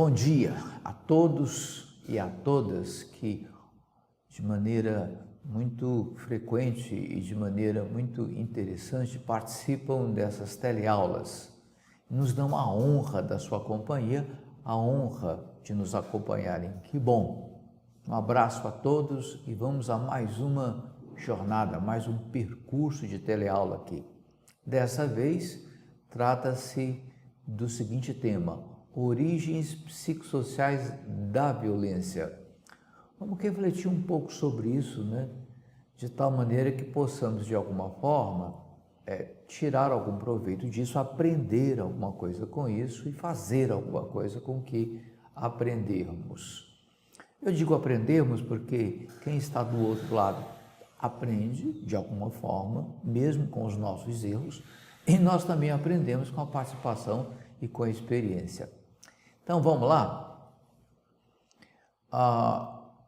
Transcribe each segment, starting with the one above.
Bom dia a todos e a todas que, de maneira muito frequente e de maneira muito interessante, participam dessas teleaulas. Nos dão a honra da sua companhia, a honra de nos acompanharem. Que bom! Um abraço a todos e vamos a mais uma jornada, mais um percurso de teleaula aqui. Dessa vez, trata-se do seguinte tema: origens psicossociais da violência. Vamos refletir um pouco sobre isso, né? De tal maneira que possamos, de alguma forma, tirar algum proveito disso, aprender alguma coisa com isso e fazer alguma coisa com que aprendermos. Eu digo aprendermos porque quem está do outro lado aprende de alguma forma, mesmo com os nossos erros, e nós também aprendemos com a participação e com a experiência. Então vamos lá?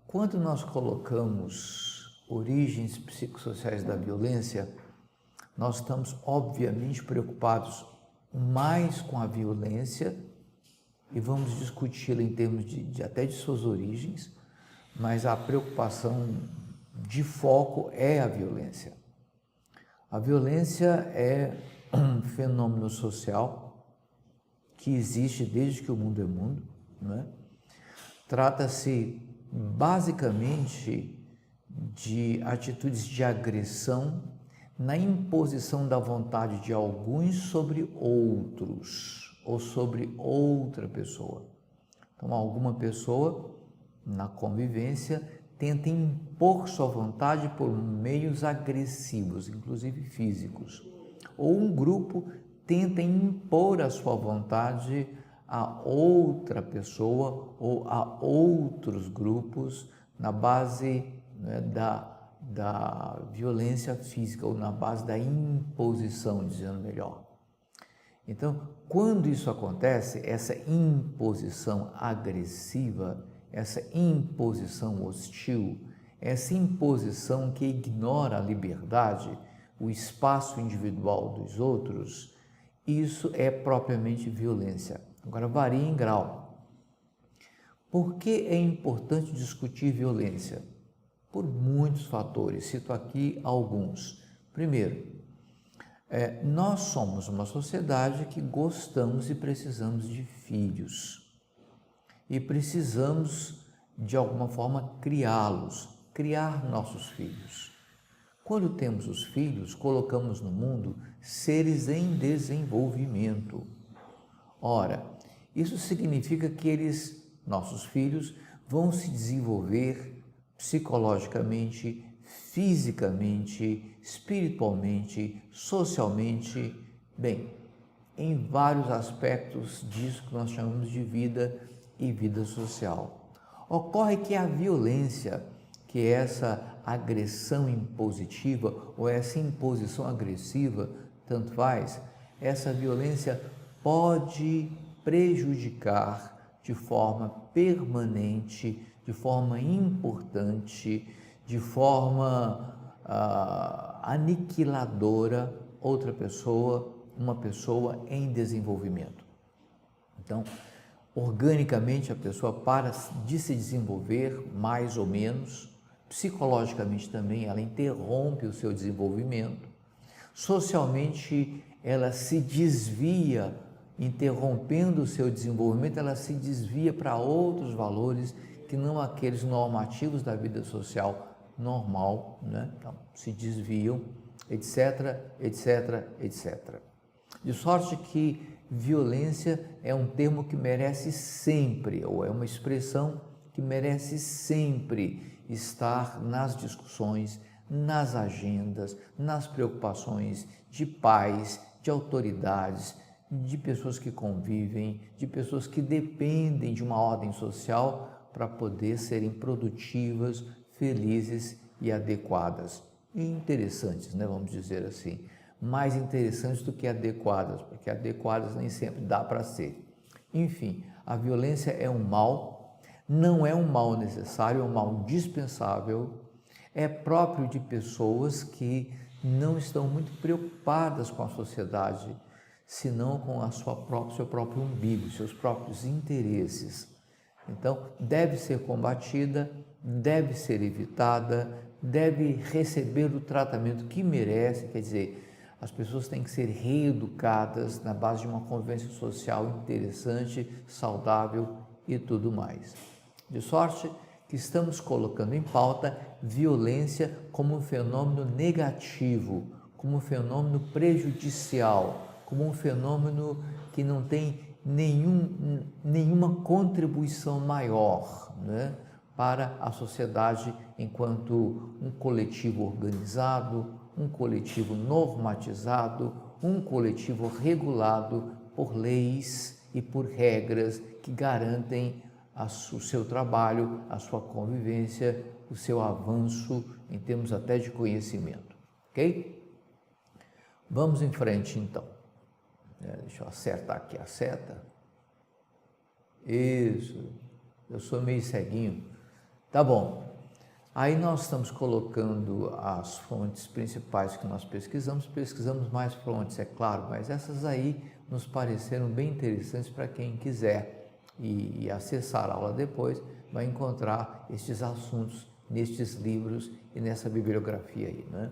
Quando nós colocamos origens psicossociais da violência, nós estamos obviamente preocupados mais com a violência e vamos discuti-la em termos até de suas origens, mas a preocupação de foco é a violência. A violência é um fenômeno social que existe desde que o mundo é mundo, né? Trata-se basicamente de atitudes de agressão na imposição da vontade de alguns sobre outros ou sobre outra pessoa. Então, alguma pessoa na convivência tenta impor sua vontade por meios agressivos, inclusive físicos. Ou um grupo tenta impor a sua vontade a outra pessoa ou a outros grupos na base, né, da violência física ou na base da imposição, dizendo melhor. Então, quando isso acontece, essa imposição agressiva, essa imposição hostil, essa imposição que ignora a liberdade, o espaço individual dos outros, isso é propriamente violência. Agora, varia em grau. Por que é importante discutir violência? Por muitos fatores, cito aqui alguns. Primeiro, nós somos uma sociedade que gostamos e precisamos de filhos. E precisamos, de alguma forma, criá-los, criar nossos filhos. Quando temos os filhos, colocamos no mundo seres em desenvolvimento. Ora, isso significa que nossos filhos, vão se desenvolver psicologicamente, fisicamente, espiritualmente, socialmente, bem, em vários aspectos disso que nós chamamos de vida e vida social. Ocorre que a violência, que é essa agressão impositiva ou essa imposição agressiva, tanto faz, essa violência pode prejudicar de forma permanente, de forma importante, de forma aniquiladora outra pessoa, uma pessoa em desenvolvimento. Então, organicamente a pessoa para de se desenvolver mais ou menos, psicologicamente também ela interrompe o seu desenvolvimento, socialmente ela se desvia, interrompendo o seu desenvolvimento, ela se desvia para outros valores que não aqueles normativos da vida social normal, né? Então, se desviam, etc, etc, etc. De sorte que violência é um termo que merece sempre, ou é uma expressão que merece sempre estar nas discussões, nas agendas, nas preocupações de pais, de autoridades, de pessoas que convivem, de pessoas que dependem de uma ordem social para poder serem produtivas, felizes e adequadas. E interessantes, né, vamos dizer assim. Mais interessantes do que adequadas, porque adequadas nem sempre dá para ser. Enfim, a violência é um mal, não é um mal necessário, é um mal dispensável, é próprio de pessoas que não estão muito preocupadas com a sociedade, senão com seu próprio umbigo, seus próprios interesses. Então, deve ser combatida, deve ser evitada, deve receber o tratamento que merece, quer dizer, as pessoas têm que ser reeducadas na base de uma convivência social interessante, saudável e tudo mais. De sorte que estamos colocando em pauta violência como um fenômeno negativo, como um fenômeno prejudicial, como um fenômeno que não tem nenhuma contribuição maior, né, para a sociedade enquanto um coletivo organizado, um coletivo normatizado, um coletivo regulado por leis e por regras que garantem o seu trabalho, a sua convivência, o seu avanço em termos até de conhecimento, ok? Vamos em frente então. Deixa eu acertar aqui a seta. Isso, eu sou meio ceguinho. Tá bom. Aí nós estamos colocando as fontes principais que nós pesquisamos mais fontes, é claro, mas essas aí nos pareceram bem interessantes para quem quiser e acessar a aula depois, vai encontrar estes assuntos nestes livros e nessa bibliografia aí, né?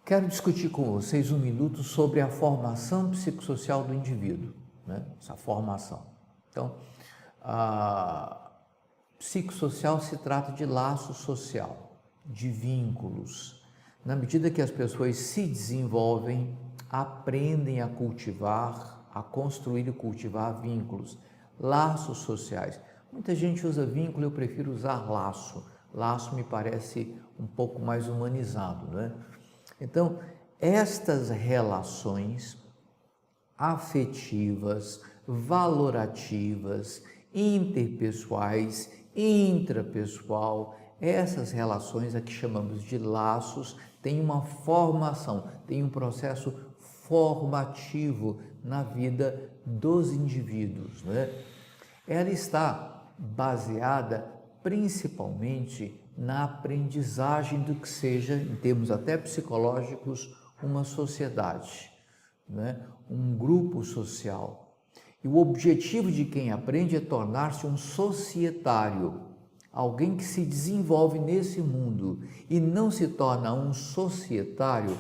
Quero discutir com vocês um minuto sobre a formação psicossocial do indivíduo, né? Essa formação. Então, psicossocial se trata de laço social, de vínculos. Na medida que as pessoas se desenvolvem, aprendem a cultivar, a construir e cultivar vínculos, laços sociais. Muita gente usa vínculo, eu prefiro usar laço. Laço me parece um pouco mais humanizado, não é? Então, estas relações afetivas, valorativas, interpessoais, intrapessoal, essas relações a que chamamos de laços, têm uma formação, têm um processo formativo na vida dos indivíduos, né? Ela está baseada principalmente na aprendizagem do que seja, em termos até psicológicos, uma sociedade, né? Um grupo social. E o objetivo de quem aprende é tornar-se um societário, alguém que se desenvolve nesse mundo e não se torna um societário,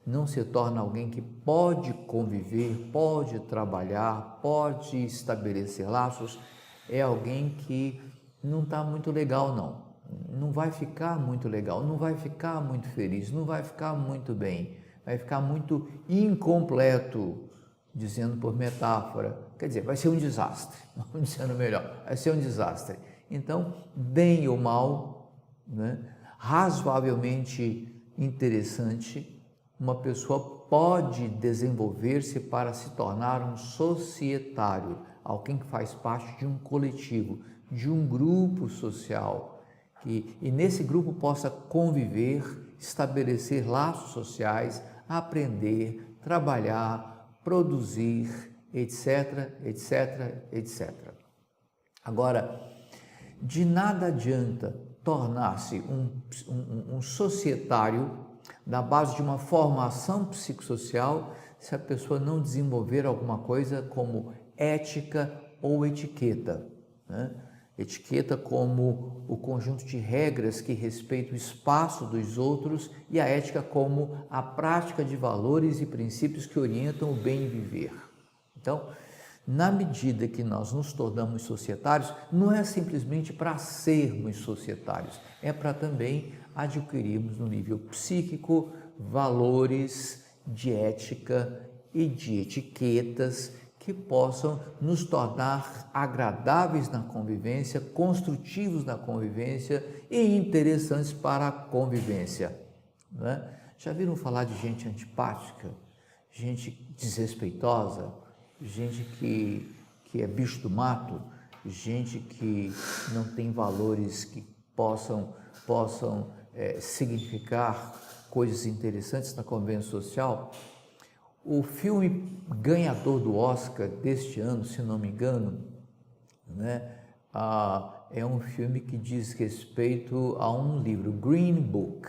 não se torna alguém que pode conviver, pode trabalhar, pode estabelecer laços, é alguém que não está muito legal não vai ficar muito legal, não vai ficar muito feliz, não vai ficar muito bem, vai ficar muito incompleto, dizendo por metáfora, quer dizer, vai ser um desastre, vamos dizendo melhor, vai ser um desastre. Então, bem ou mal, né, razoavelmente interessante, uma pessoa pode desenvolver-se para se tornar um societário, alguém que faz parte de um coletivo, de um grupo social, e nesse grupo possa conviver, estabelecer laços sociais, aprender, trabalhar, produzir, etc, etc, etc. Agora, de nada adianta tornar-se um societário na base de uma formação psicossocial se a pessoa não desenvolver alguma coisa como ética ou etiqueta, né? Etiqueta como o conjunto de regras que respeita o espaço dos outros e a ética como a prática de valores e princípios que orientam o bem viver. Então, na medida que nós nos tornamos societários, não é simplesmente para sermos societários, é para também adquirirmos no nível psíquico valores de ética e de etiquetas que possam nos tornar agradáveis na convivência, construtivos na convivência e interessantes para a convivência, né? Já viram falar de gente antipática, gente desrespeitosa, gente que é bicho do mato, gente que não tem valores que possam significar coisas interessantes na convivência social? O filme ganhador do Oscar deste ano, se não me engano, né, é um filme que diz respeito a um livro, Green Book.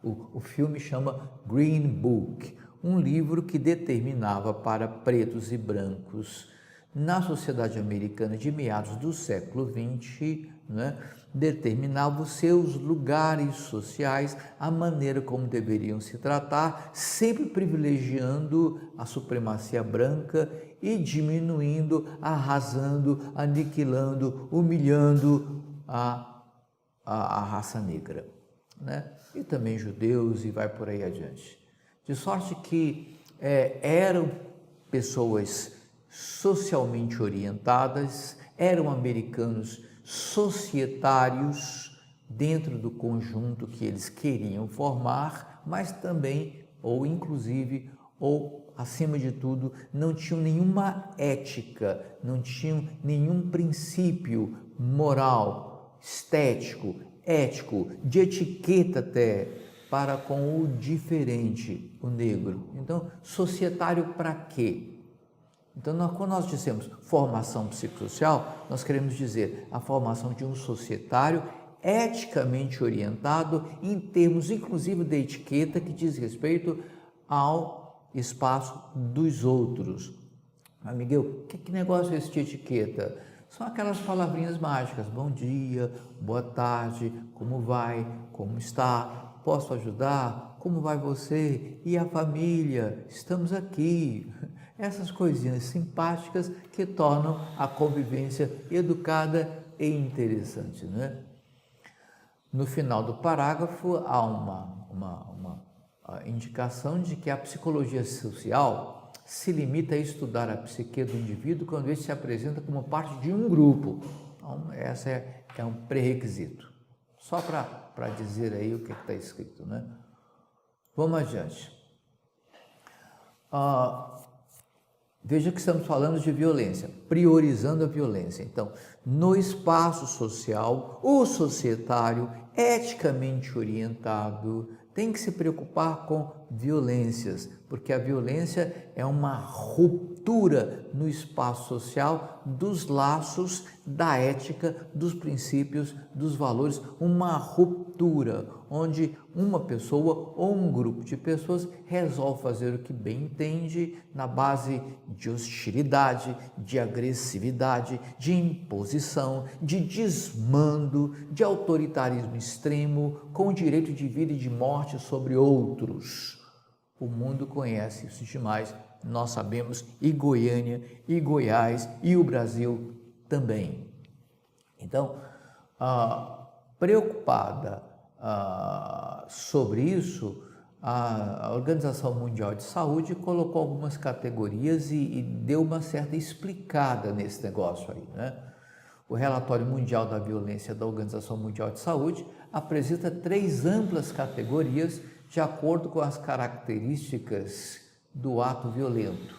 O filme chama Green Book, um livro que determinava para pretos e brancos na sociedade americana de meados do século XX, né, determinava os seus lugares sociais, a maneira como deveriam se tratar, sempre privilegiando a supremacia branca e diminuindo, arrasando, aniquilando, humilhando a raça negra, né? E também judeus e vai por aí adiante. De sorte que eram pessoas socialmente orientadas, eram americanos societários dentro do conjunto que eles queriam formar, mas também, ou inclusive, ou acima de tudo, não tinham nenhuma ética, não tinham nenhum princípio moral, estético, ético, de etiqueta até, para com o diferente, o negro. Então, societário para quê? Então, quando nós dizemos formação psicossocial, nós queremos dizer a formação de um societário eticamente orientado em termos, inclusive, de etiqueta que diz respeito ao espaço dos outros. Mas, Miguel, que negócio é esse de etiqueta? São aquelas palavrinhas mágicas, bom dia, boa tarde, como vai, como está, posso ajudar, como vai você e a família, estamos aqui. Essas coisinhas simpáticas que tornam a convivência educada e interessante, né? No final do parágrafo há uma indicação de que a psicologia social se limita a estudar a psique do indivíduo quando ele se apresenta como parte de um grupo. Então, essa é um pré-requisito. Só para dizer aí o que está escrito, né? Vamos adiante. Veja que estamos falando de violência, priorizando a violência. Então, no espaço social, o societário, eticamente orientado, tem que se preocupar com violências, porque a violência é uma ruptura no espaço social dos laços da ética, dos princípios, dos valores, uma ruptura onde uma pessoa ou um grupo de pessoas resolve fazer o que bem entende na base de hostilidade, de agressividade, de imposição, de desmando, de autoritarismo extremo, com o direito de vida e de morte sobre outros. O mundo conhece isso demais, nós sabemos, e Goiânia, e Goiás, e o Brasil também. Então, preocupada sobre isso, a Organização Mundial de Saúde colocou algumas categorias e deu uma certa explicada nesse negócio aí, né? O Relatório Mundial da Violência da Organização Mundial de Saúde apresenta 3 amplas categorias de acordo com as características do ato violento.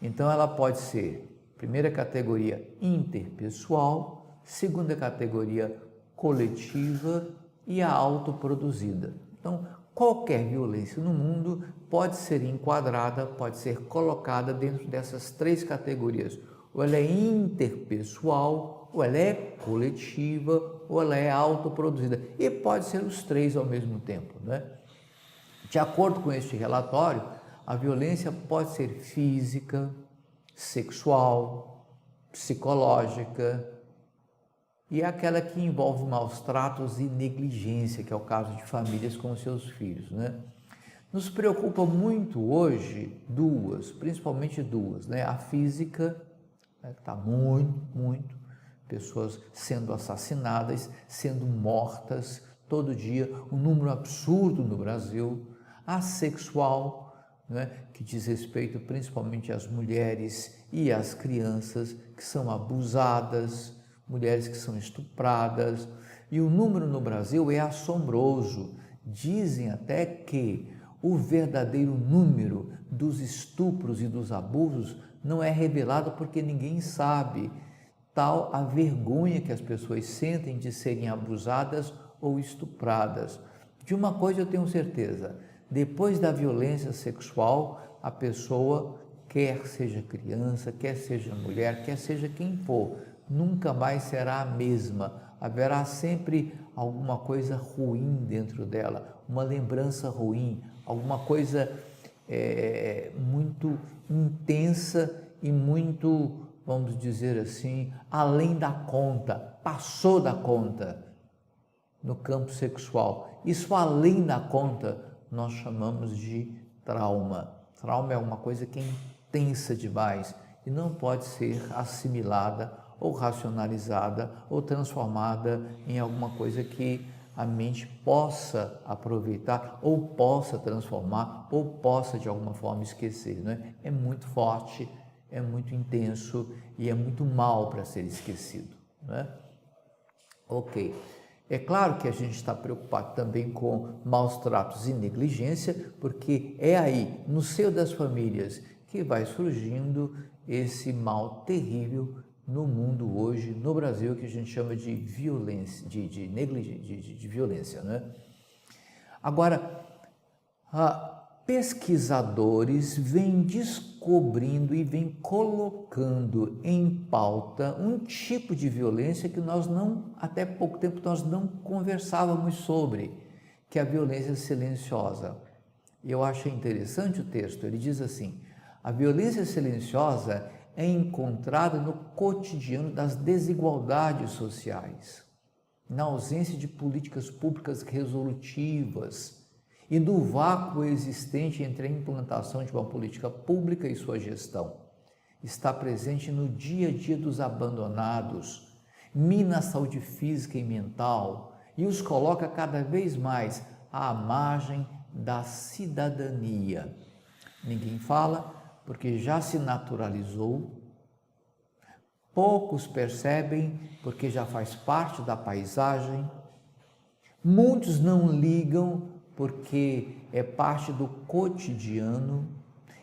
Então, ela pode ser, primeira categoria, interpessoal, segunda categoria, coletiva e a autoproduzida. Então, qualquer violência no mundo pode ser enquadrada, pode ser colocada dentro dessas 3 categorias. Ou ela é interpessoal, ou ela é coletiva, ou ela é autoproduzida. E pode ser os 3 ao mesmo tempo, né? De acordo com este relatório, a violência pode ser física, sexual, psicológica e aquela que envolve maus tratos e negligência, que é o caso de famílias com seus filhos, né? Nos preocupa muito hoje principalmente duas, né? A física, né, que está muito, pessoas sendo assassinadas, sendo mortas todo dia, um número absurdo no Brasil. A sexual, né, que diz respeito principalmente às mulheres e às crianças que são abusadas, mulheres que são estupradas, e o número no Brasil é assombroso. Dizem até que o verdadeiro número dos estupros e dos abusos não é revelado porque ninguém sabe, tal a vergonha que as pessoas sentem de serem abusadas ou estupradas. De uma coisa eu tenho certeza, depois da violência sexual, a pessoa, quer seja criança, quer seja mulher, quer seja quem for, nunca mais será a mesma. Haverá sempre alguma coisa ruim dentro dela, uma lembrança ruim, alguma coisa muito intensa e muito, vamos dizer assim, além da conta, passou da conta no campo sexual. Isso além da conta nós chamamos de trauma. Trauma é uma coisa que é intensa demais e não pode ser assimilada ou racionalizada ou transformada em alguma coisa que a mente possa aproveitar ou possa transformar ou possa de alguma forma esquecer, né? É muito forte, é muito intenso e é muito mal para ser esquecido, né? Ok. É claro que a gente está preocupado também com maus tratos e negligência, porque é aí, no seio das famílias, que vai surgindo esse mal terrível no mundo hoje, no Brasil, que a gente chama de violência, de negligência, de violência, né? Agora, pesquisadores vêm descobrindo e vêm colocando em pauta um tipo de violência que nós não, até pouco tempo, nós não conversávamos sobre, que é a violência silenciosa. Eu achei interessante o texto, ele diz assim: a violência silenciosa é encontrada no cotidiano das desigualdades sociais, na ausência de políticas públicas resolutivas e do vácuo existente entre a implantação de uma política pública e sua gestão. Está presente no dia a dia dos abandonados, mina a saúde física e mental e os coloca cada vez mais à margem da cidadania. Ninguém fala porque já se naturalizou, poucos percebem porque já faz parte da paisagem, muitos não ligam porque é parte do cotidiano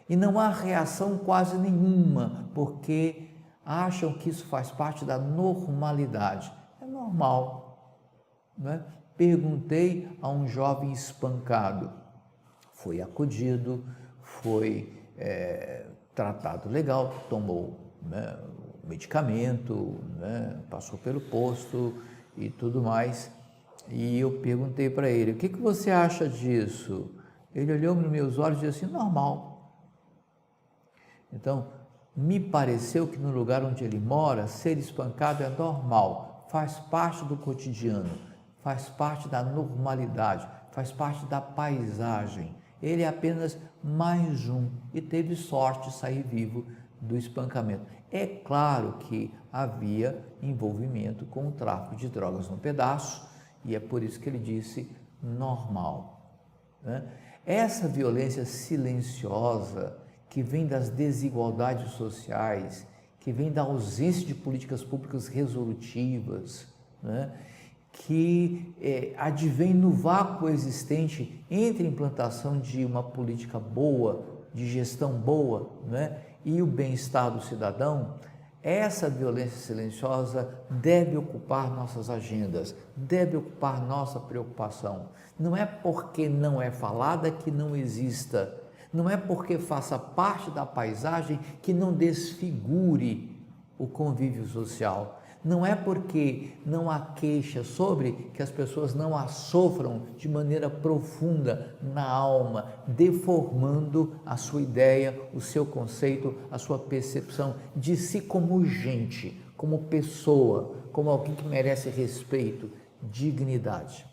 e não há reação quase nenhuma porque acham que isso faz parte da normalidade. É normal, né? Perguntei a um jovem espancado, foi acudido, foi tratado legal, tomou, né, medicamento, né, passou pelo posto e tudo mais. E eu perguntei para ele: o que você acha disso? Ele olhou nos meus olhos e disse assim: normal. Então, me pareceu que no lugar onde ele mora, ser espancado é normal, faz parte do cotidiano, faz parte da normalidade, faz parte da paisagem. Ele é apenas mais um e teve sorte de sair vivo do espancamento. É claro que havia envolvimento com o tráfico de drogas no pedaço e é por isso que ele disse normal, né? Essa violência silenciosa que vem das desigualdades sociais, que vem da ausência de políticas públicas resolutivas, né? Que advém no vácuo existente entre a implantação de uma política boa, de gestão boa, né, e o bem-estar do cidadão. Essa violência silenciosa deve ocupar nossas agendas, deve ocupar nossa preocupação. Não é porque não é falada que não exista, não é porque faça parte da paisagem que não desfigure o convívio social. Não é porque não há queixa sobre que as pessoas não a sofram de maneira profunda na alma, deformando a sua ideia, o seu conceito, a sua percepção de si como gente, como pessoa, como alguém que merece respeito, dignidade.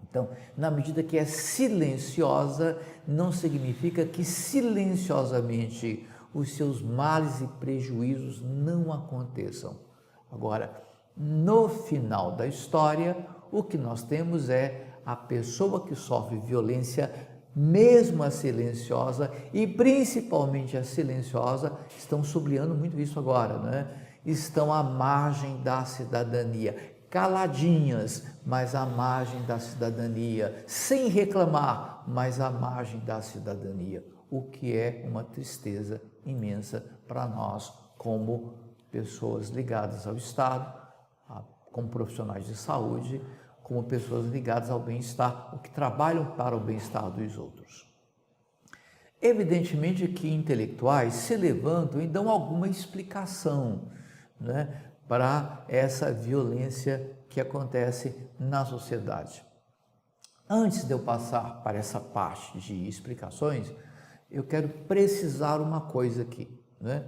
Então, na medida que é silenciosa, não significa que silenciosamente os seus males e prejuízos não aconteçam. Agora, no final da história, o que nós temos é a pessoa que sofre violência, mesmo a silenciosa, e principalmente a silenciosa, estão sublinhando muito isso agora, né? Estão à margem da cidadania, caladinhas, mas à margem da cidadania, sem reclamar, mas à margem da cidadania, o que é uma tristeza imensa para nós como pessoas ligadas ao Estado, como profissionais de saúde, como pessoas ligadas ao bem-estar, ou que trabalham para o bem-estar dos outros. Evidentemente que intelectuais se levantam e dão alguma explicação, né, para essa violência que acontece na sociedade. Antes de eu passar para essa parte de explicações, eu quero precisar uma coisa aqui, né?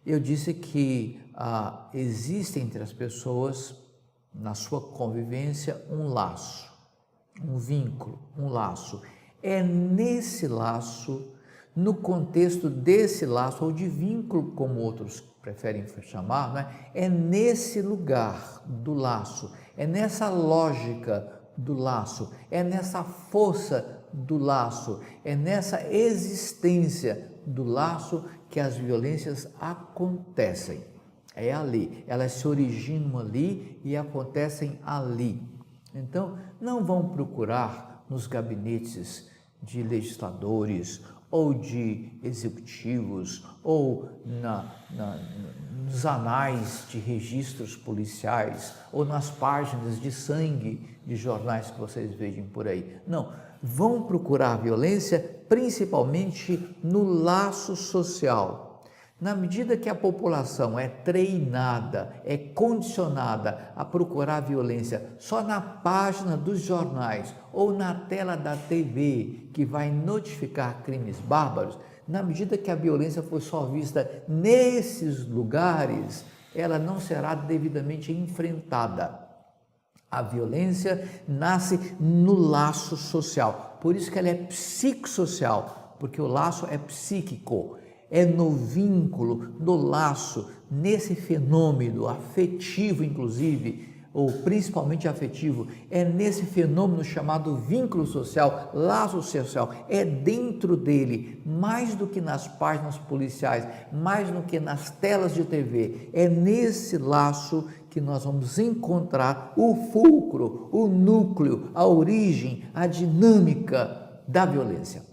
Eu disse que existe entre as pessoas, na sua convivência, um laço, um vínculo, um laço. É nesse laço, no contexto desse laço, ou de vínculo, como outros preferem chamar, né? É nesse lugar do laço, é nessa lógica do laço, é nessa força do laço, é nessa existência do laço que as violências acontecem. É ali, elas se originam ali e acontecem ali. Então, não vão procurar nos gabinetes de legisladores ou de executivos ou nos anais de registros policiais ou nas páginas de sangue de jornais que vocês vejam por aí. Não, vão procurar violência principalmente no laço social. Na medida que a população é treinada, é condicionada a procurar violência só na página dos jornais ou na tela da TV, que vai notificar crimes bárbaros, na medida que a violência for só vista nesses lugares, ela não será devidamente enfrentada. A violência nasce no laço social, por isso que ela é psicossocial, porque o laço é psíquico. É no vínculo, no laço, nesse fenômeno afetivo, inclusive, ou principalmente afetivo, é nesse fenômeno chamado vínculo social, laço social, é dentro dele, mais do que nas páginas policiais, mais do que nas telas de TV, é nesse laço que nós vamos encontrar o fulcro, o núcleo, a origem, a dinâmica da violência.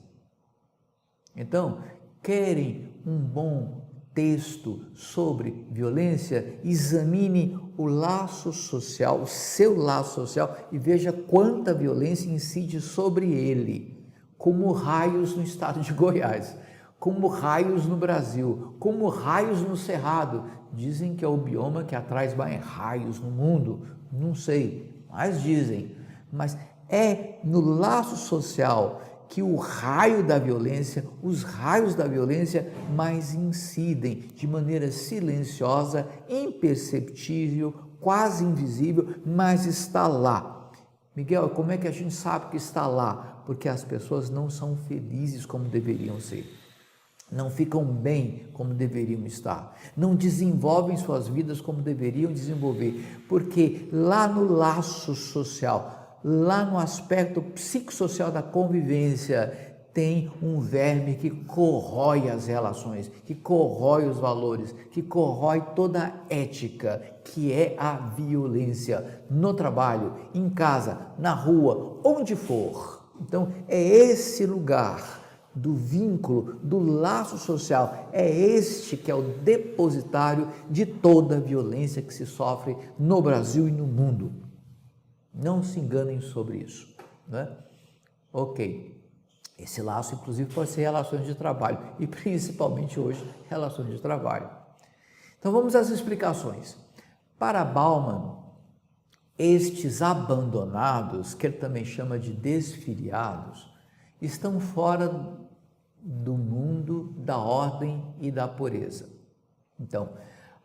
Então, querem um bom texto sobre violência? Examine o laço social, o seu laço social, e veja quanta violência incide sobre ele, como raios no estado de Goiás, como raios no Brasil, como raios no Cerrado. Dizem que é o bioma que atrai mais raios no mundo, não sei, mas dizem. Mas é no laço social que o raio da violência, os raios da violência mais incidem de maneira silenciosa, imperceptível, quase invisível, mas está lá. Miguel, como é que a gente sabe que está lá? Porque as pessoas não são felizes como deveriam ser, não ficam bem como deveriam estar, não desenvolvem suas vidas como deveriam desenvolver, porque lá no laço social, lá no aspecto psicossocial da convivência, tem um verme que corrói as relações, que corrói os valores, que corrói toda a ética, que é a violência no trabalho, em casa, na rua, onde for. Então, é esse lugar do vínculo, do laço social, é este que é o depositário de toda a violência que se sofre no Brasil e no mundo. Não se enganem sobre isso, né? Ok, esse laço inclusive pode ser relações de trabalho e principalmente hoje relações de trabalho. Então vamos às explicações. Para Bauman, estes abandonados, que ele também chama de desfiliados, estão fora do mundo da ordem e da pureza. Então,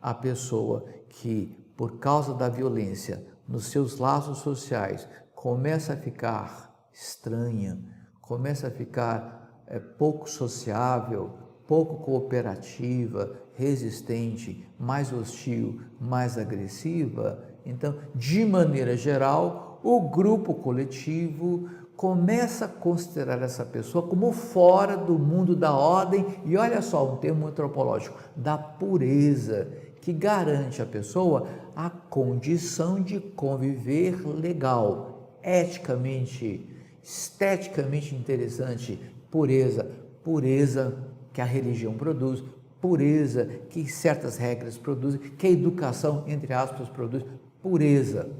a pessoa que, por causa da violência, nos seus laços sociais, começa a ficar estranha, começa a ficar pouco sociável, pouco cooperativa, resistente, mais hostil, mais agressiva. Então, de maneira geral, o grupo coletivo começa a considerar essa pessoa como fora do mundo da ordem e, olha só, um termo antropológico, da pureza, que garante à pessoa a condição de conviver legal, eticamente, esteticamente interessante, pureza que a religião produz, pureza que certas regras produzem, que a educação, entre aspas, produz, pureza.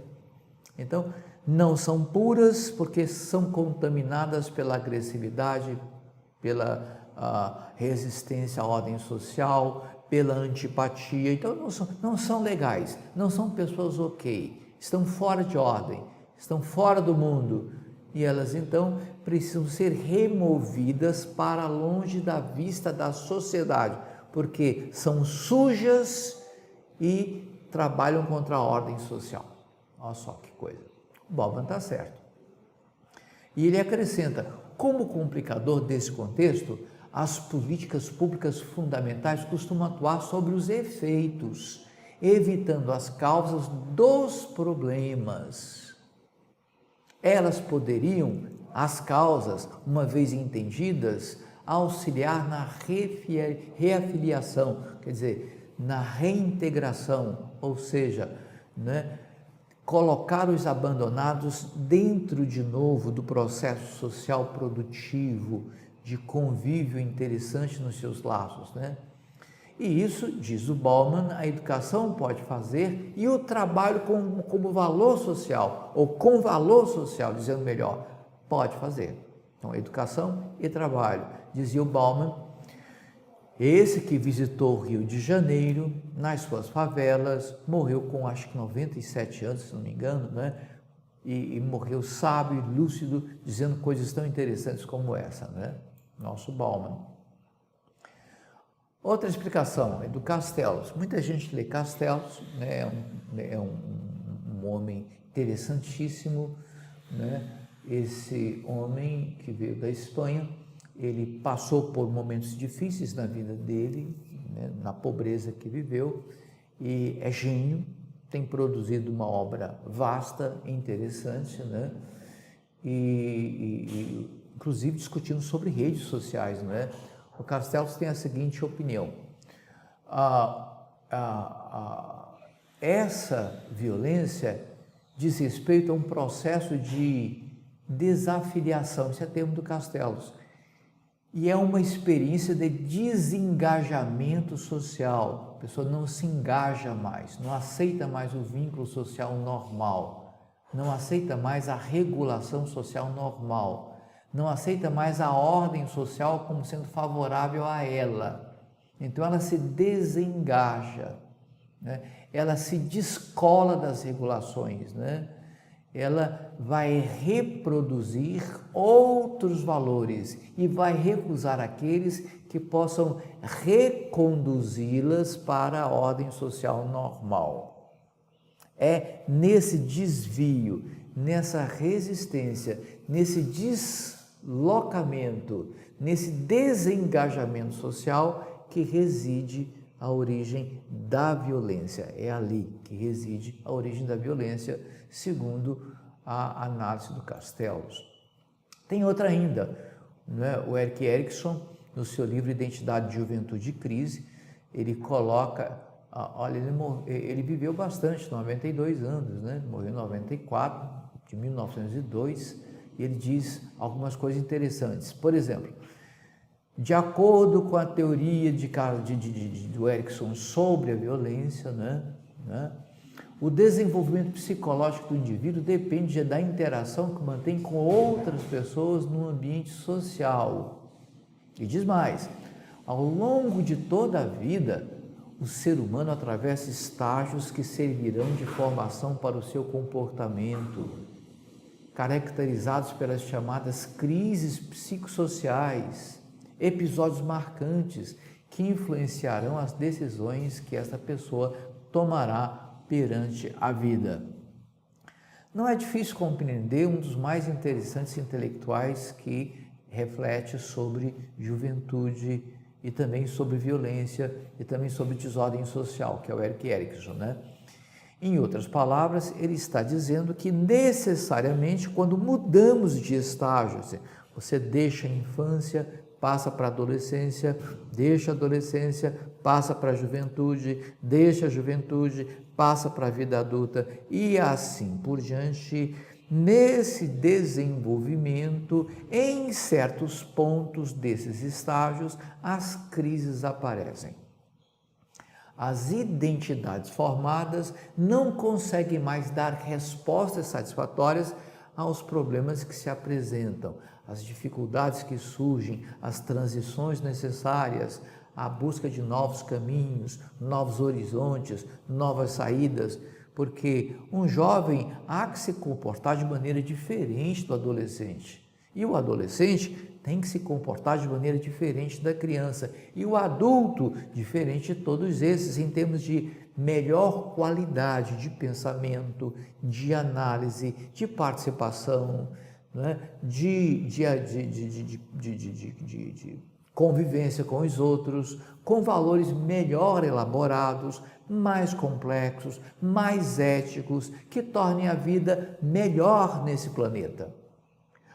Então, não são puras porque são contaminadas pela agressividade, pela resistência à ordem social, pela antipatia. Então não são legais, não são pessoas ok, estão fora de ordem, estão fora do mundo, e elas então precisam ser removidas para longe da vista da sociedade, porque são sujas e trabalham contra a ordem social. Olha só que coisa. O Bauman está certo. E ele acrescenta, como complicador desse contexto, as políticas públicas fundamentais costumam atuar sobre os efeitos, evitando as causas dos problemas. Elas poderiam, as causas, uma vez entendidas, auxiliar na reafiliação, quer dizer, na reintegração, ou seja, colocar os abandonados dentro de novo do processo social produtivo, de convívio interessante nos seus laços, E isso, diz o Bauman, a educação pode fazer e o trabalho como valor social, ou com valor social, dizendo melhor, pode fazer. Então, educação e trabalho. Dizia o Bauman, esse que visitou o Rio de Janeiro, nas suas favelas, morreu com acho que 97 anos, se não me engano, E morreu sábio e lúcido, dizendo coisas tão interessantes como essa, Nosso Bauman. Outra explicação é do Castells. Muita gente lê Castells, é um homem interessantíssimo, Esse homem que veio da Espanha, ele passou por momentos difíceis na vida dele, na pobreza que viveu, e é gênio, tem produzido uma obra vasta, interessante, E inclusive discutindo sobre redes sociais, O Castells tem a seguinte opinião: essa violência diz respeito a um processo de desafiliação, esse é o termo do Castells, e é uma experiência de desengajamento social. A pessoa não se engaja mais, não aceita mais o vínculo social normal, não aceita mais a regulação social normal, não aceita mais a ordem social como sendo favorável a ela. Então ela se desengaja, ela se descola das regulações, Ela vai reproduzir outros valores e vai recusar aqueles que possam reconduzi-las para a ordem social normal. É nesse desvio, nessa resistência, nesse deslocamento, nesse desengajamento social que reside a origem da violência. É ali que reside a origem da violência, segundo a análise do Castells. Tem outra ainda, o Erik Erikson, no seu livro Identidade, Juventude e Crise, ele coloca, ele viveu bastante, 92 anos, morreu em 94, de 1902, e ele diz algumas coisas interessantes. Por exemplo, de acordo com a teoria do Erikson sobre a violência, o desenvolvimento psicológico do indivíduo depende da interação que mantém com outras pessoas no ambiente social. E diz mais, ao longo de toda a vida, o ser humano atravessa estágios que servirão de formação para o seu comportamento, caracterizados pelas chamadas crises psicossociais, episódios marcantes que influenciarão as decisões que esta pessoa tomará perante a vida. Não é difícil compreender um dos mais interessantes intelectuais que reflete sobre juventude e também sobre violência e também sobre desordem social, que é o Erik Erikson, Em outras palavras, ele está dizendo que necessariamente quando mudamos de estágio, você deixa a infância, passa para a adolescência, deixa a adolescência, passa para a juventude, deixa a juventude, passa para a vida adulta e assim por diante. Nesse desenvolvimento, em certos pontos desses estágios, as crises aparecem. As identidades formadas não conseguem mais dar respostas satisfatórias aos problemas que se apresentam, as dificuldades que surgem, as transições necessárias, a busca de novos caminhos, novos horizontes, novas saídas. porque um jovem há que se comportar de maneira diferente do adolescente. E o adolescente tem que se comportar de maneira diferente da criança. E o adulto, diferente de todos esses, em termos de melhor qualidade de pensamento, de análise, de participação, né? de convivência com os outros, com valores melhor elaborados, mais complexos, mais éticos, que tornem a vida melhor nesse planeta.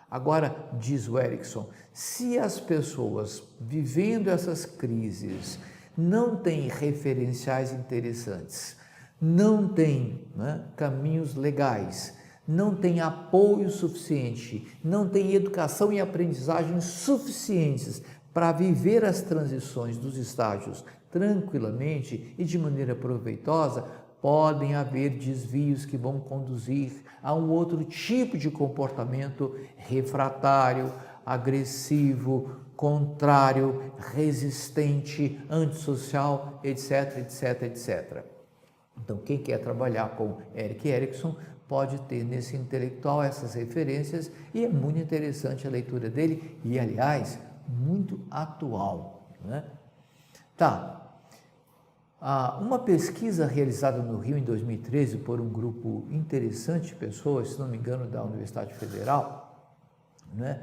Agora, diz o Erickson, se as pessoas vivendo essas crises não têm referenciais interessantes, não têm, né, caminhos legais, não têm apoio suficiente, não têm educação e aprendizagem suficientes para viver as transições dos estágios tranquilamente e de maneira proveitosa, podem haver desvios que vão conduzir a um outro tipo de comportamento refratário, agressivo, contrário, resistente, antissocial, etc, etc, etc. Então, quem quer trabalhar com Erik Erikson pode ter nesse intelectual essas referências e é muito interessante a leitura dele e, aliás, muito atual, né? Tá. Uma pesquisa realizada no Rio em 2013 por um grupo interessante de pessoas, se não me engano, da Universidade Federal, né?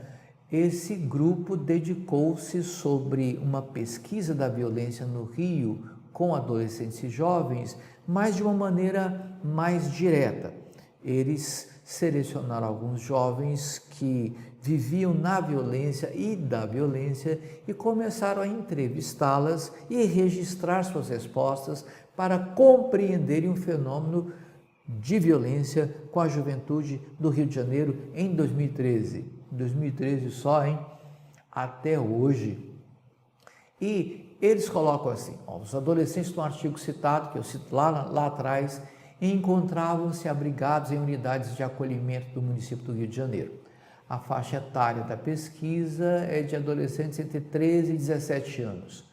Esse grupo dedicou-se sobre uma pesquisa da violência no Rio com adolescentes e jovens, mas de uma maneira mais direta. Eles selecionaram alguns jovens que viviam na violência e da violência e começaram a entrevistá-las e registrar suas respostas para compreenderem o fenômeno de violência com a juventude do Rio de Janeiro em 2013. 2013 só, hein? Até hoje. E eles colocam assim, os adolescentes no artigo citado, que eu cito lá atrás, encontravam-se abrigados em unidades de acolhimento do município do Rio de Janeiro. A faixa etária da pesquisa é de adolescentes entre 13 e 17 anos.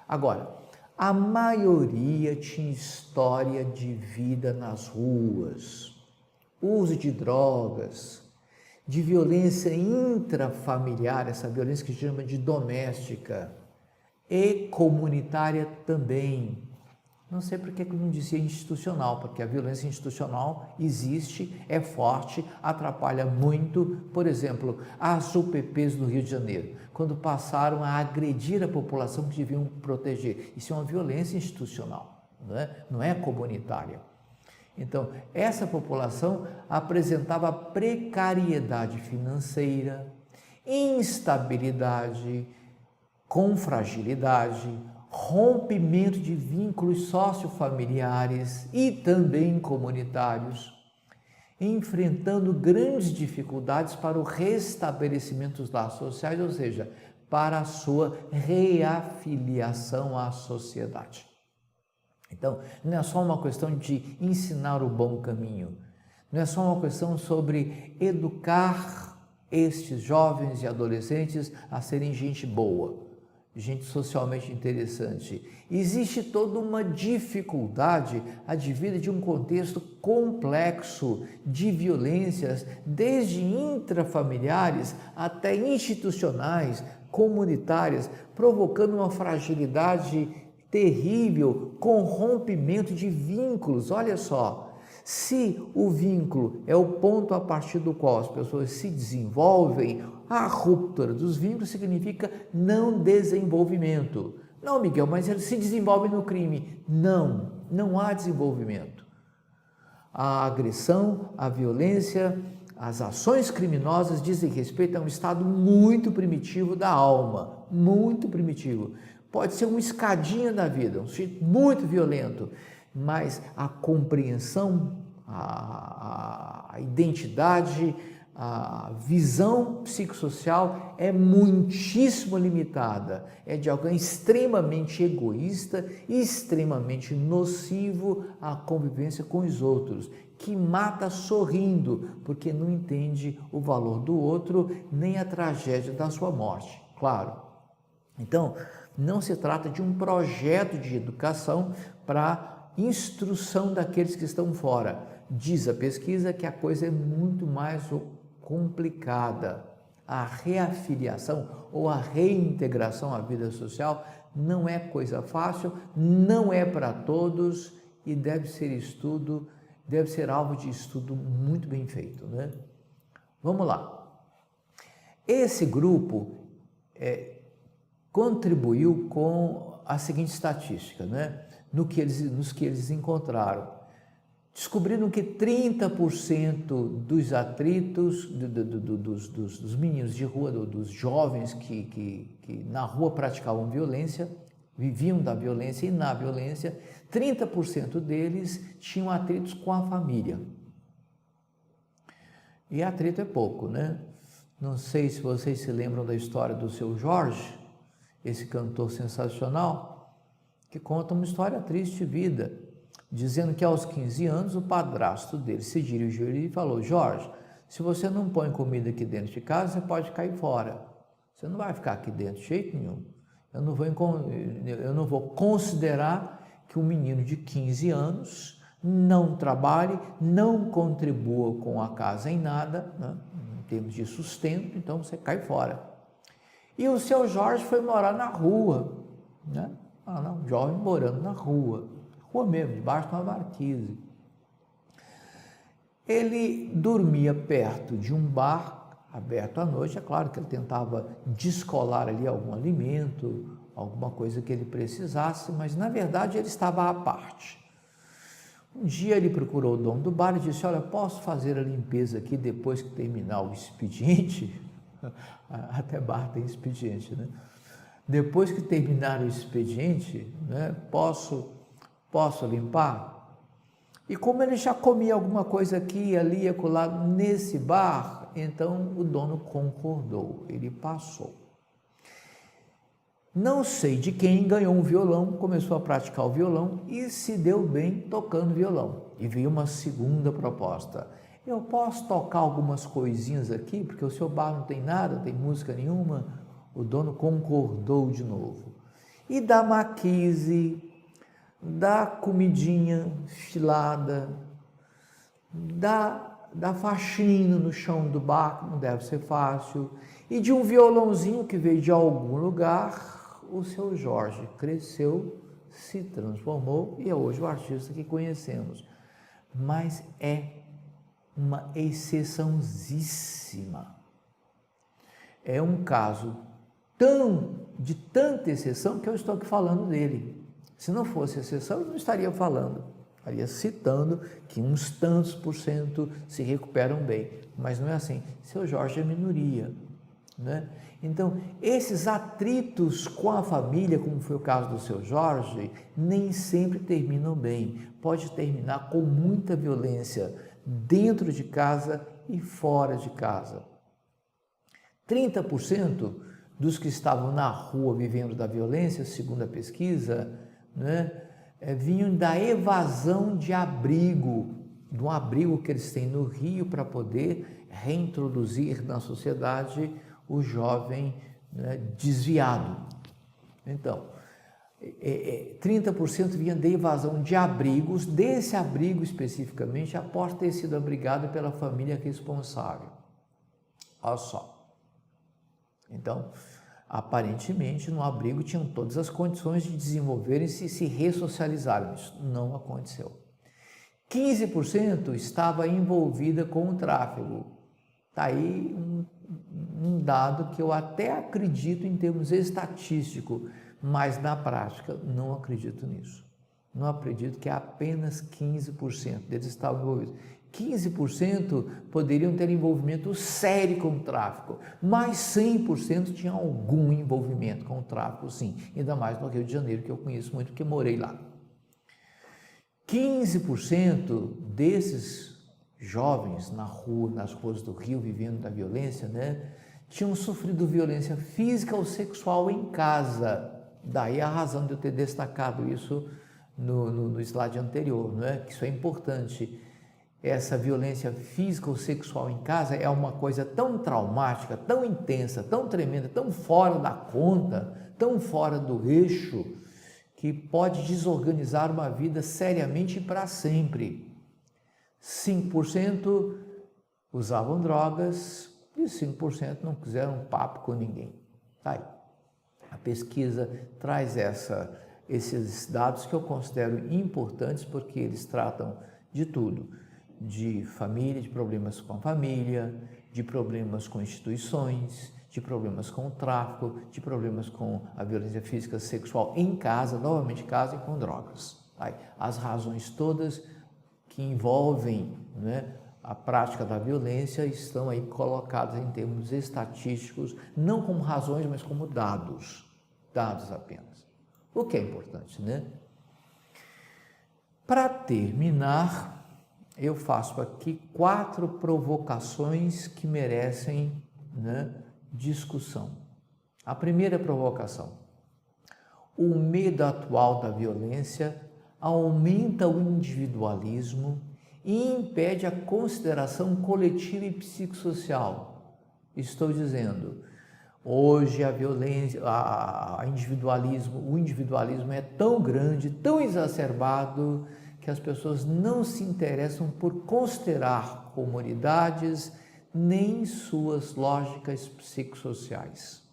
Agora, a maioria tinha história de vida nas ruas, uso de drogas, de violência intrafamiliar, essa violência que se chama de doméstica, e comunitária também. Não sei por que não dizia institucional, porque a violência institucional existe, é forte, atrapalha muito. Por exemplo, as UPPs do Rio de Janeiro, quando passaram a agredir a população que deviam proteger. Isso é uma violência institucional, não é comunitária. Então, essa população apresentava precariedade financeira, instabilidade, com fragilidade, rompimento de vínculos sociofamiliares e também comunitários, enfrentando grandes dificuldades para o restabelecimento dos laços sociais, ou seja, para a sua reafiliação à sociedade. Então, não é só uma questão de ensinar o bom caminho, não é só uma questão sobre educar estes jovens e adolescentes a serem gente boa, gente socialmente interessante. Existe toda uma dificuldade advinda de um contexto complexo de violências, desde intrafamiliares até institucionais, comunitárias, provocando uma fragilidade terrível com rompimento de vínculos. Olha só, se o vínculo é o ponto a partir do qual as pessoas se desenvolvem, a ruptura dos vínculos significa não desenvolvimento. Não, Miguel, mas ele se desenvolve no crime. Não há desenvolvimento. A agressão, a violência, as ações criminosas dizem respeito a um estado muito primitivo da alma, muito primitivo. Pode ser uma escadinha da vida, um sujeito muito violento, mas a compreensão, a identidade, a visão psicossocial é muitíssimo limitada, é de alguém extremamente egoísta e extremamente nocivo à convivência com os outros, que mata sorrindo, porque não entende o valor do outro nem a tragédia da sua morte, claro. Então, não se trata de um projeto de educação para instrução daqueles que estão fora. Diz a pesquisa que a coisa é muito mais complicada. A reafiliação ou a reintegração à vida social não é coisa fácil, não é para todos e deve ser alvo de estudo muito bem feito, né? Vamos lá. Esse grupo contribuiu com a seguinte estatística, né? Nos que eles encontraram. Descobriram que 30% dos atritos dos meninos de rua, dos jovens que na rua praticavam violência, viviam da violência e na violência, 30% deles tinham atritos com a família. E atrito é pouco, né? Não sei se vocês se lembram da história do Seu Jorge, esse cantor sensacional, que conta uma história triste de vida, dizendo que aos 15 anos o padrasto dele se dirigiu a ele e falou: Jorge, se você não põe comida aqui dentro de casa, você pode cair fora. Você não vai ficar aqui dentro de jeito nenhum. Eu não vou considerar que um menino de 15 anos não trabalhe, não contribua com a casa em nada, né, em termos de sustento, então você cai fora. E o Seu Jorge foi morar na rua, né? Um jovem morando na rua mesmo, debaixo de uma marquise. Ele dormia perto de um bar aberto à noite, é claro que ele tentava descolar ali algum alimento, alguma coisa que ele precisasse, mas na verdade ele estava à parte. Um dia ele procurou o dono do bar e disse: olha, posso fazer a limpeza aqui depois que terminar o expediente? Até bar tem expediente, né? Depois que terminar o expediente, né, posso limpar? E como ele já comia alguma coisa aqui, ali, acolá, nesse bar, então o dono concordou, ele passou. Não sei de quem ganhou um violão, começou a praticar o violão e se deu bem tocando violão. E veio uma segunda proposta: eu posso tocar algumas coisinhas aqui, porque o seu bar não tem nada, não tem música nenhuma? O dono concordou de novo. E da maquise, da comidinha filada, da faxina no chão do bar, não deve ser fácil, e de um violãozinho que veio de algum lugar, o Seu Jorge cresceu, se transformou e é hoje o artista que conhecemos. Mas é uma exceçãozíssima. É um caso de tanta exceção que eu estou aqui falando dele. Se não fosse exceção, eu não estaria falando. Estaria citando que uns tantos por cento se recuperam bem. Mas não é assim. Seu Jorge é minoria, né? Então, esses atritos com a família, como foi o caso do Seu Jorge, nem sempre terminam bem. Pode terminar com muita violência dentro de casa e fora de casa. 30% dos que estavam na rua vivendo da violência, segundo a pesquisa, né, vinham da evasão de abrigo, do abrigo que eles têm no Rio para poder reintroduzir na sociedade o jovem, né, desviado. Então, 30% vinha da evasão de abrigos, desse abrigo especificamente, após ter sido abrigado pela família responsável. Olha só. Então, aparentemente, no abrigo tinham todas as condições de desenvolverem-se e se ressocializarem. Isso não aconteceu. 15% estava envolvida com o tráfico. Está aí um dado que eu até acredito em termos estatísticos, mas na prática não acredito nisso. Não acredito que apenas 15% deles estavam envolvidos. 15% poderiam ter envolvimento sério com o tráfico, mas 100% tinham algum envolvimento com o tráfico, sim, ainda mais no Rio de Janeiro, que eu conheço muito, porque morei lá. 15% desses jovens na rua, nas ruas do Rio, vivendo da violência, né, tinham sofrido violência física ou sexual em casa. Daí a razão de eu ter destacado isso no slide anterior, não é? Que isso é importante. Essa violência física ou sexual em casa é uma coisa tão traumática, tão intensa, tão tremenda, tão fora da conta, tão fora do eixo, que pode desorganizar uma vida seriamente e para sempre. 5% usavam drogas e 5% não quiseram papo com ninguém. Tá aí. A pesquisa traz esses dados que eu considero importantes porque eles tratam de tudo, de família, de problemas com a família, de problemas com instituições, de problemas com o tráfico, de problemas com a violência física sexual em casa, novamente em casa, e com drogas. Aí, as razões todas que envolvem, né, a prática da violência estão aí colocadas em termos estatísticos, não como razões, mas como dados apenas. O que é importante, né? Para terminar, eu faço aqui 4 provocações que merecem, né, discussão. A primeira provocação: o medo atual da violência aumenta o individualismo e impede a consideração coletiva e psicossocial. Estou dizendo, hoje a violência, o individualismo é tão grande, tão exacerbado, que as pessoas não se interessam por considerar comunidades nem suas lógicas psicossociais.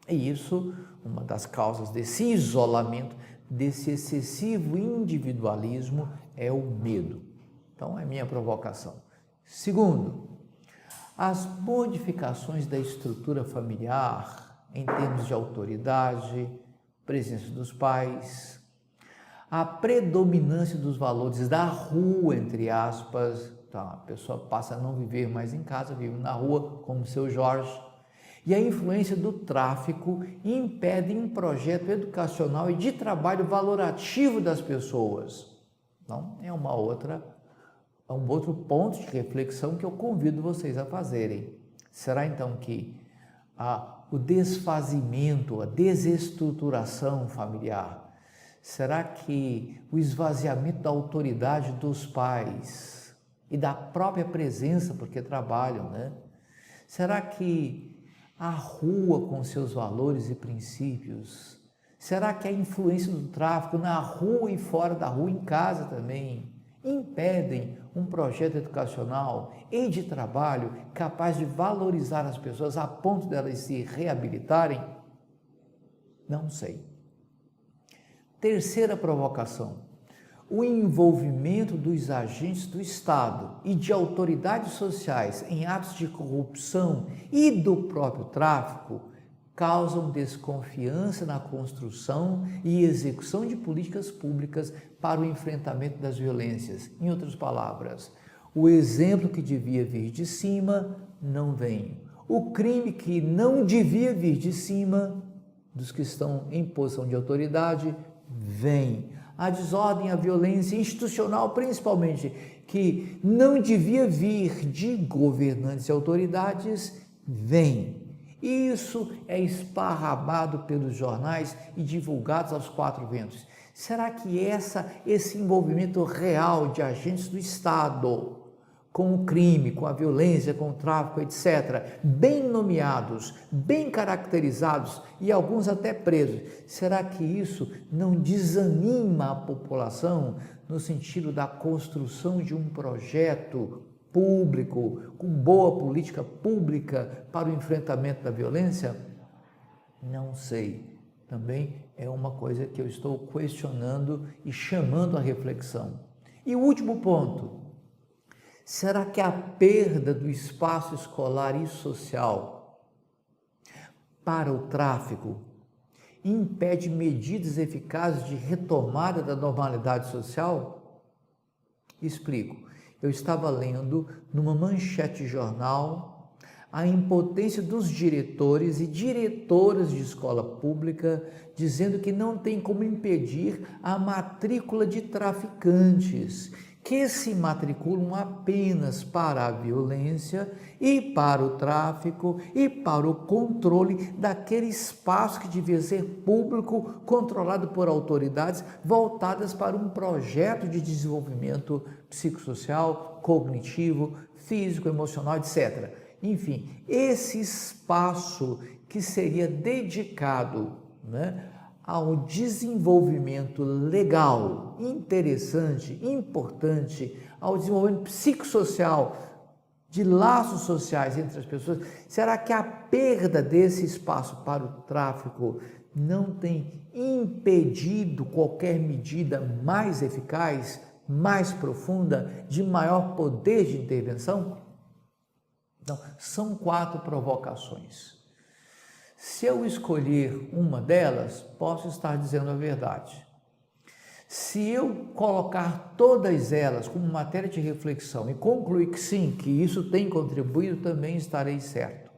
E isso, uma das causas desse isolamento, desse excessivo individualismo, é o medo. Então, é minha provocação. Segundo, as modificações da estrutura familiar, em termos de autoridade, presença dos pais, a predominância dos valores da rua, entre aspas, então, a pessoa passa a não viver mais em casa, vive na rua, como seu Jorge, e a influência do tráfico impedem um projeto educacional e de trabalho valorativo das pessoas. Então, é um outro ponto de reflexão que eu convido vocês a fazerem. Será então que o desfazimento, a desestruturação familiar, será que o esvaziamento da autoridade dos pais e da própria presença, porque trabalham, né? Será que a rua com seus valores e princípios, será que a influência do tráfico na rua e fora da rua, em casa também, impedem um projeto educacional e de trabalho capaz de valorizar as pessoas a ponto de elas se reabilitarem? Não sei. Terceira provocação: o envolvimento dos agentes do Estado e de autoridades sociais em atos de corrupção e do próprio tráfico causam desconfiança na construção e execução de políticas públicas para o enfrentamento das violências. Em outras palavras, o exemplo que devia vir de cima não vem. O crime que não devia vir de cima, dos que estão em posição de autoridade, vem. A desordem, a violência institucional, principalmente, que não devia vir de governantes e autoridades, vem. Isso é esparramado pelos jornais e divulgados aos 4 ventos. Será que esse envolvimento real de agentes do Estado com o crime, com a violência, com o tráfico, etc., bem nomeados, bem caracterizados e alguns até presos, será que isso não desanima a população no sentido da construção de um projeto público, com boa política pública para o enfrentamento da violência? Não sei. Também é uma coisa que eu estou questionando e chamando a reflexão. E o último ponto: será que a perda do espaço escolar e social para o tráfico impede medidas eficazes de retomada da normalidade social? Explico. Eu estava lendo numa manchete de jornal a impotência dos diretores e diretoras de escola pública, dizendo que não tem como impedir a matrícula de traficantes, que se matriculam apenas para a violência e para o tráfico e para o controle daquele espaço que devia ser público, controlado por autoridades voltadas para um projeto de desenvolvimento psicossocial, cognitivo, físico, emocional, etc. Enfim, esse espaço que seria dedicado, né, ao desenvolvimento legal, interessante, importante, ao desenvolvimento psicossocial, de laços sociais entre as pessoas, será que a perda desse espaço para o tráfico não tem impedido qualquer medida mais eficaz, mais profunda, de maior poder de intervenção? Então, são 4 provocações. Se eu escolher uma delas, posso estar dizendo a verdade. Se eu colocar todas elas como matéria de reflexão e concluir que sim, que isso tem contribuído, também estarei certo.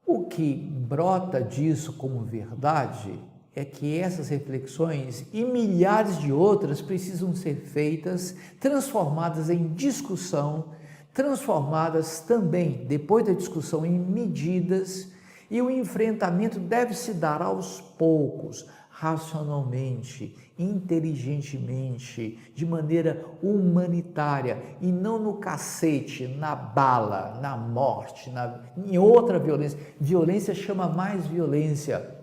O que brota disso como verdade é que essas reflexões e milhares de outras precisam ser feitas, transformadas em discussão, transformadas também, depois da discussão, em medidas, e o enfrentamento deve se dar aos poucos, racionalmente, inteligentemente, de maneira humanitária e não no cacete, na bala, na morte, em outra violência. Violência chama mais violência.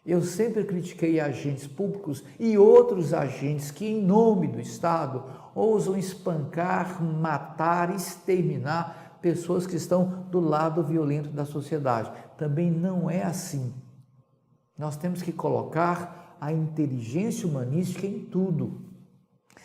Eu sempre critiquei agentes públicos e outros agentes que, em nome do Estado, ousam espancar, matar, exterminar pessoas que estão do lado violento da sociedade. Também não é assim. Nós temos que colocar a inteligência humanística em tudo.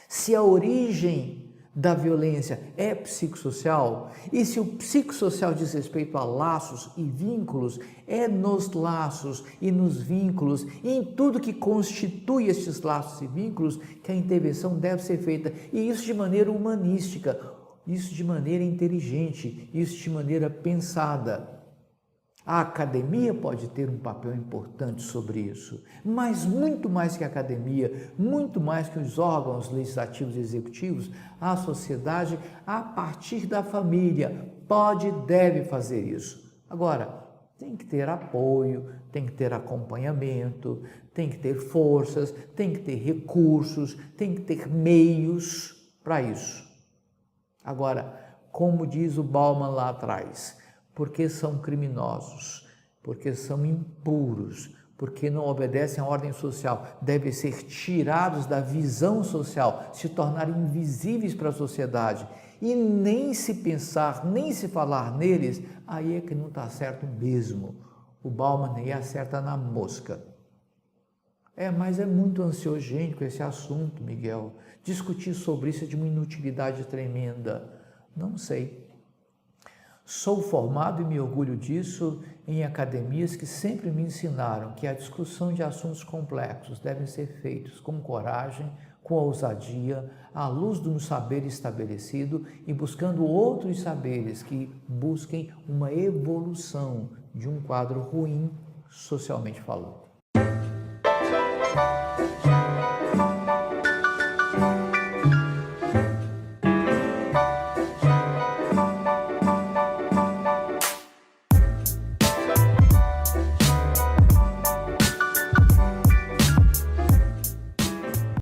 Se a origem da violência é psicossocial, e se o psicossocial diz respeito a laços e vínculos, é nos laços e nos vínculos, e em tudo que constitui estes laços e vínculos, que a intervenção deve ser feita, e isso de maneira humanística, isso de maneira inteligente, isso de maneira pensada. A academia pode ter um papel importante sobre isso, mas muito mais que a academia, muito mais que os órgãos legislativos e executivos, a sociedade, a partir da família, pode e deve fazer isso. Agora, tem que ter apoio, tem que ter acompanhamento, tem que ter forças, tem que ter recursos, tem que ter meios para isso. Agora, como diz o Bauman lá atrás, porque são criminosos, porque são impuros, porque não obedecem à ordem social, devem ser tirados da visão social, se tornarem invisíveis para a sociedade e nem se pensar, nem se falar neles, aí é que não está certo mesmo. O Bauman nem acerta na mosca. Mas é muito ansiogênico esse assunto, Miguel. Discutir sobre isso é de uma inutilidade tremenda. Não sei. Sou formado e me orgulho disso em academias que sempre me ensinaram que a discussão de assuntos complexos devem ser feitos com coragem, com ousadia, à luz do saber estabelecido e buscando outros saberes que busquem uma evolução de um quadro ruim socialmente falando.